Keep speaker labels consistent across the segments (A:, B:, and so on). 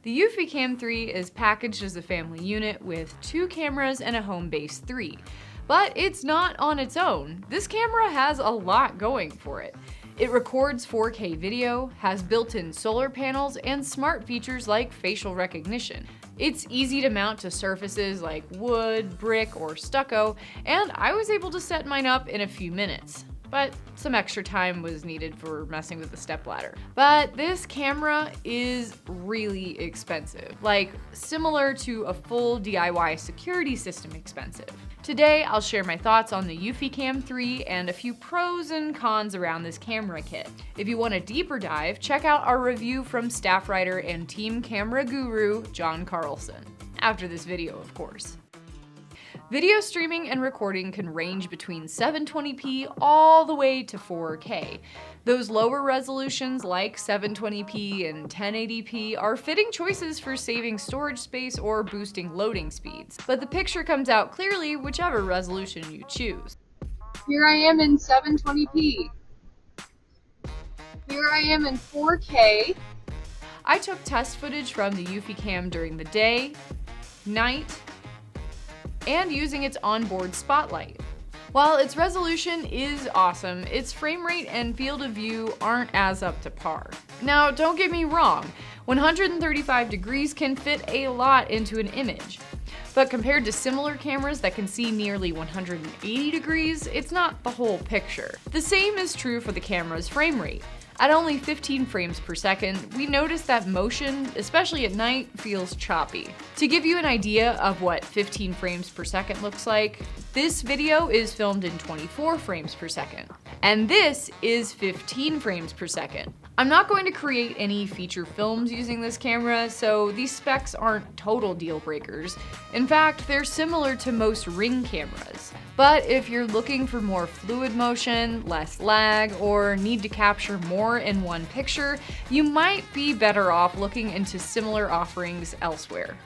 A: The Eufy Cam 3 is packaged as a family unit with 2 cameras and a home base 3. But it's not on its own. This camera has a lot going for it. It records 4K video, has built-in solar panels, and smart features like facial recognition. It's easy to mount to surfaces like wood, brick, or stucco, and I was able to set mine up in a few minutes. But some extra time was needed for messing with the stepladder. But this camera is really expensive, like similar to a full DIY security system expensive. Today, I'll share my thoughts on the Eufy Cam 3 and a few pros and cons around this camera kit. If you want a deeper dive, check out our review from staff writer and team camera guru, John Carlson. After this video, of course. Video streaming and recording can range between 720p all the way to 4K. Those lower resolutions like 720p and 1080p are fitting choices for saving storage space or boosting loading speeds, but the picture comes out clearly whichever resolution you choose.
B: Here I am in 720p. Here I am in 4K.
A: I took test footage from the Eufy Cam during the day, night, and using its onboard spotlight. While its resolution is awesome, its frame rate and field of view aren't as up to par. Now, don't get me wrong, 135 degrees can fit a lot into an image. But compared to similar cameras that can see nearly 180 degrees, it's not the whole picture. The same is true for the camera's frame rate. At only 15 frames per second, we notice that motion, especially at night, feels choppy. To give you an idea of what 15 frames per second looks like, this video is filmed in 24 frames per second. And this is 15 frames per second. I'm not going to create any feature films using this camera, so these specs aren't total deal breakers. In fact, they're similar to most Ring cameras. But if you're looking for more fluid motion, less lag, or need to capture more in one picture, you might be better off looking into similar offerings elsewhere.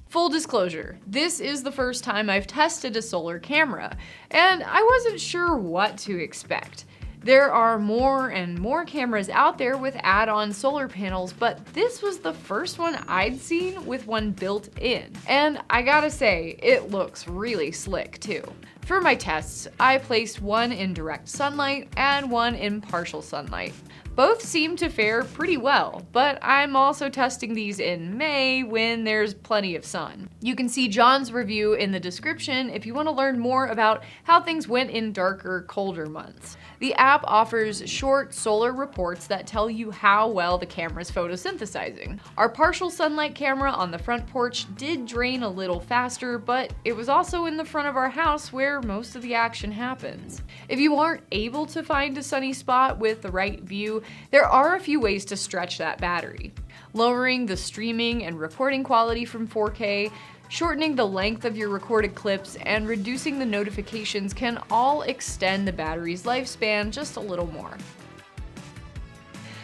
A: Full disclosure, this is the first time I've tested a solar camera, and I wasn't sure what to expect. There are more and more cameras out there with add-on solar panels, but this was the first one I'd seen with one built in. And I gotta say, it looks really slick too. For my tests, I placed one in direct sunlight and one in partial sunlight. Both seem to fare pretty well, but I'm also testing these in May when there's plenty of sun. You can see John's review in the description if you want to learn more about how things went in darker, colder months. The app offers short solar reports that tell you how well the camera's photosynthesizing. Our partial sunlight camera on the front porch did drain a little faster, but it was also in the front of our house where most of the action happens. If you aren't able to find a sunny spot with the right view, there are a few ways to stretch that battery. Lowering the streaming and recording quality from 4K, shortening the length of your recorded clips, and reducing the notifications can all extend the battery's lifespan just a little more.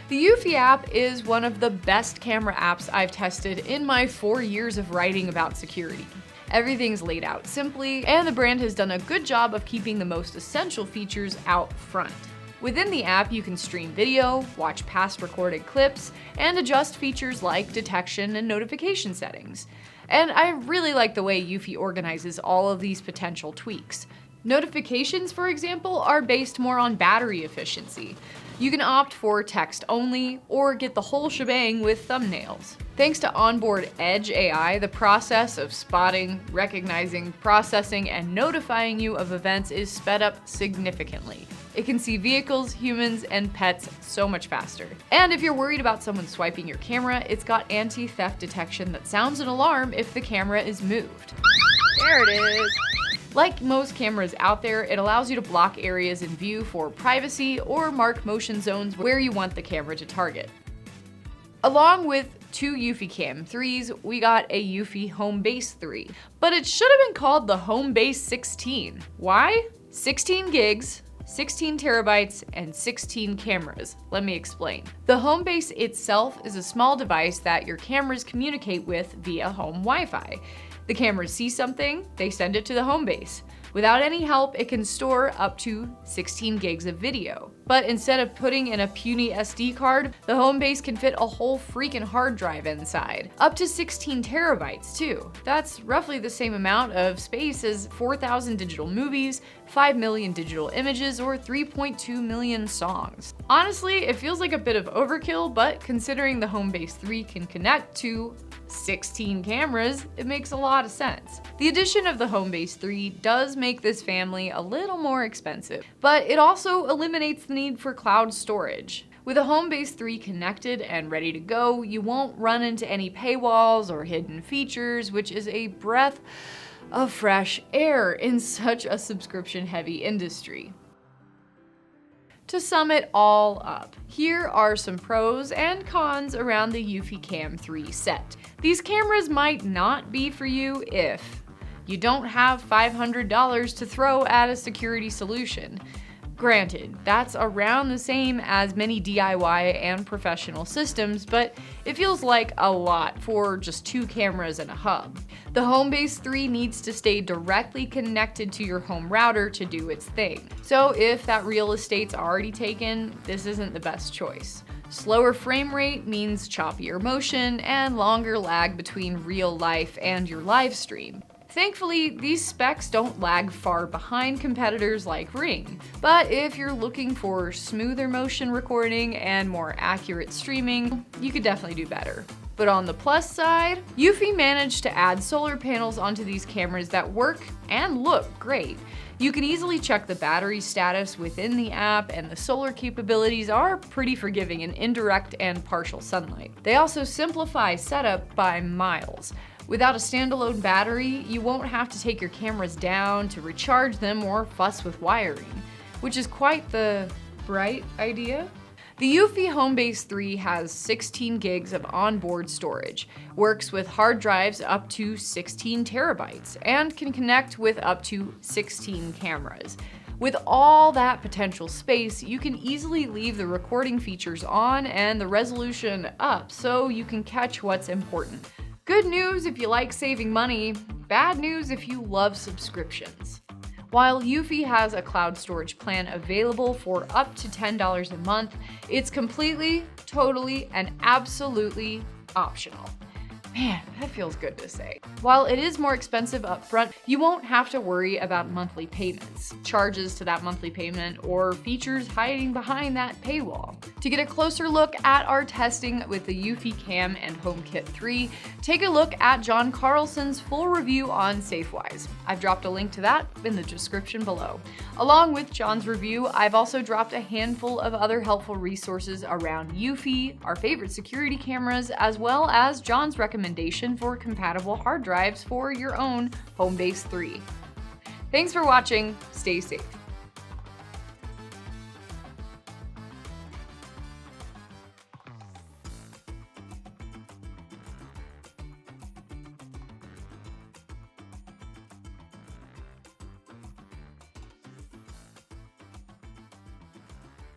A: The Eufy app is one of the best camera apps I've tested in my 4 years of writing about security. Everything's laid out simply, and the brand has done a good job of keeping the most essential features out front. Within the app, you can stream video, watch past recorded clips, and adjust features like detection and notification settings. And I really like the way Eufy organizes all of these potential tweaks. Notifications, for example, are based more on battery efficiency. You can opt for text only or get the whole shebang with thumbnails. Thanks to onboard Edge AI, the process of spotting, recognizing, processing, and notifying you of events is sped up significantly. It can see vehicles, humans, and pets so much faster. And if you're worried about someone swiping your camera, it's got anti-theft detection that sounds an alarm if the camera is moved. There it is. Like most cameras out there, it allows you to block areas in view for privacy or mark motion zones where you want the camera to target. Along with 2 Eufy Cam 3s, we got a Eufy Home Base 3. But it should have been called the Home Base 16. Why? 16 gigs, 16 terabytes, and 16 cameras. Let me explain. The home base itself is a small device that your cameras communicate with via home Wi-Fi. The cameras see something, they send it to the home base. Without any help, it can store up to 16 gigs of video. But instead of putting in a puny SD card, the Homebase can fit a whole freaking hard drive inside. Up to 16 terabytes too. That's roughly the same amount of space as 4,000 digital movies, 5 million digital images, or 3.2 million songs. Honestly, it feels like a bit of overkill, but considering the Homebase 3 can connect to 16 cameras, it makes a lot of sense. The addition of the Homebase 3 does make this family a little more expensive, but it also eliminates the need for cloud storage. With a Homebase 3 connected and ready to go, you won't run into any paywalls or hidden features, which is a breath of fresh air in such a subscription-heavy industry. To sum it all up, here are some pros and cons around the Eufy Cam 3 set. These cameras might not be for you if you don't have $500 to throw at a security solution. Granted, that's around the same as many DIY and professional systems, but it feels like a lot for just 2 cameras and a hub. The Homebase 3 needs to stay directly connected to your home router to do its thing. So if that real estate's already taken, this isn't the best choice. Slower frame rate means choppier motion and longer lag between real life and your live stream. Thankfully, these specs don't lag far behind competitors like Ring, but if you're looking for smoother motion recording and more accurate streaming, you could definitely do better. But on the plus side, Eufy managed to add solar panels onto these cameras that work and look great. You can easily check the battery status within the app, and the solar capabilities are pretty forgiving in indirect and partial sunlight. They also simplify setup by miles. Without a standalone battery, you won't have to take your cameras down to recharge them or fuss with wiring, which is quite the bright idea. The Eufy Homebase 3 has 16 gigs of onboard storage, works with hard drives up to 16 terabytes, and can connect with up to 16 cameras. With all that potential space, you can easily leave the recording features on and the resolution up so you can catch what's important. Good news if you like saving money, bad news if you love subscriptions. While Eufy has a cloud storage plan available for up to $10 a month, it's completely, totally, and absolutely optional. Man, that feels good to say. While it is more expensive up front, you won't have to worry about monthly payments, charges to that monthly payment, or features hiding behind that paywall. To get a closer look at our testing with the Eufy Cam and HomeKit 3, take a look at John Carlson's full review on SafeWise. I've dropped a link to that in the description below. Along with John's review, I've also dropped a handful of other helpful resources around Eufy, our favorite security cameras, as well as John's recommendation for compatible hard drives for your own Homebase 3. Thanks for watching, stay safe.